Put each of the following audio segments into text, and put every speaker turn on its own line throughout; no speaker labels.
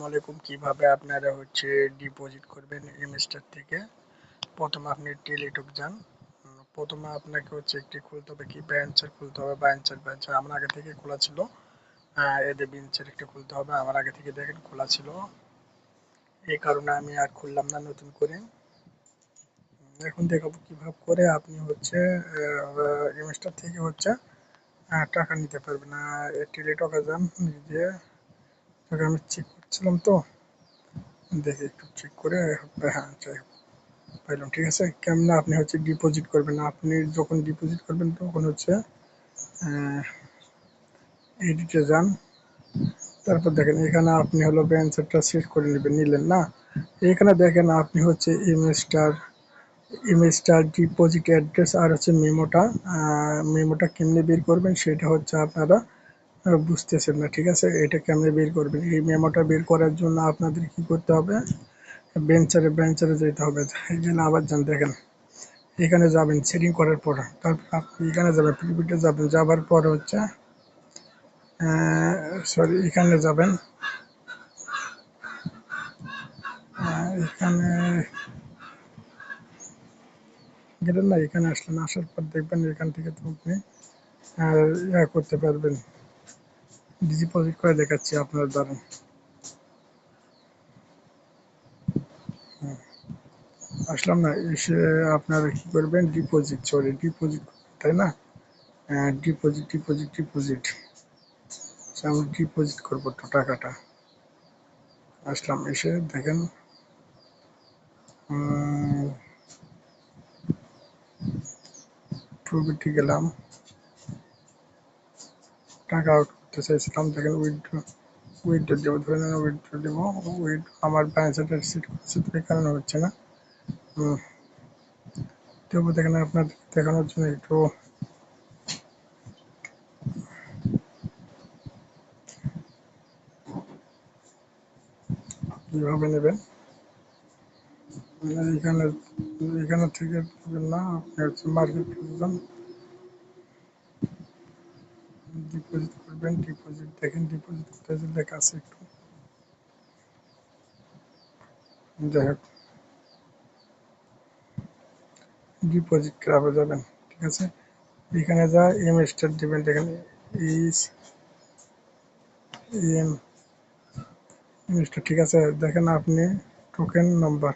আলাইকুম। কিভাবে আপনারা ডিপোজিট করবেন ইনভেস্টর থেকে। প্রথমে আপনি টেলিটক যান। প্রথমে আপনাকে একটি খুলতে হবে, কি ব্রাঞ্চার খুলতে হবে। ব্রাঞ্চার আমার আগে থেকে খোলা ছিল। এদের ব্রাঞ্চার একটা খুলতে হবে, আমার আগে থেকে দেখেন খোলা ছিল, এই কারণে আমি আর খুললাম না নতুন করে। এখন দেখাবো কিভাবে করে আপনি ইনভেস্টর থেকে টাকা নিতে পারবেন। টেলিটকে যান, নিজে আমি চেক করছিলাম তো, দেখে একটু চেক করে। হ্যাঁ, যাই হোক, পাইলাম। ঠিক আছে, কেমন আপনি ডিপোজিট করবেন। আপনি যখন ডিপোজিট করবেন তখন এডিটে যান। তারপর দেখেন এখানে আপনি ব্যান্সারটা সেট করে নিলেন না। এখানে দেখেন আপনি ইমেজটার ডিপোজিট অ্যাড্রেস আর মেমোটা কেমনে বের করবেন সেটা আপনারা বুঝতেছেন না। ঠিক আছে, এটা কেমনে বের করবেন। এই মেমোটা বের করার জন্য আপনাদের কি করতে হবে, ব্রাঞ্চারে যেতে হবে। এই জন্য আবার যান, দেখেন এখানে যাবেন সেটিং করার পর, তারপর আপনি এখানে যাবেন, প্রিভিউতে যাবেন, যাবার পর এখানে যাবেন। এখানে গেলেন না, এখানে আসলেন, আসার পর দেখবেন এখান থেকে তো আপনি করতে পারবেন। ডিপোজিট করে দেখাচ্ছি আপনার দ্বারা। আসলাম না, এসে আপনারা কি করবেন, ডিপোজিট, তাই না। ডিপোজিট আমি ডিপোজিট করবো তো টাকাটা। আসলাম, এসে দেখেন প্রভিটি গেলাম, টাকা আউট করতে চাইছিলাম। দেখেন উইথড্র দেবো, ধরে নেন উইথড্র দেবো। আমার ব্যালেন্সটা সেট করছে তো এই কারণে হচ্ছে না। তবু দেখেন আপনাদের দেখানোর জন্য একটু কিভাবে নেবেন। এখানে থেকে না, আপনি মার্কেট যান, ডিপোজিট করবেন। ডিপোজিট দেখেন, ডিপোজিট কোথায় যে লেখা আছে একটু, যাই হোক, ডিপোজিট ক্লাবে যাবেন। ঠিক আছে, এখানে যা স্টার দিবেন। দেখেন স্টার, ঠিক আছে। দেখেন আপনি টোকেন নাম্বার,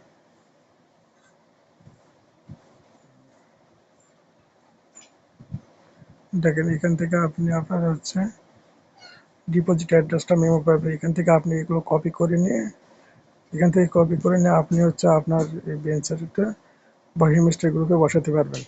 দেখেন এখান থেকে আপনি আপনার ডিপোজিট অ্যাড্রেসটা মেমো পাবেন। এখান থেকে আপনি এগুলো কপি করে নিয়ে আপনি আপনার এই বেঞ্চারিতে বা হিমিস্টার গ্রুপে বসাতে পারবেন।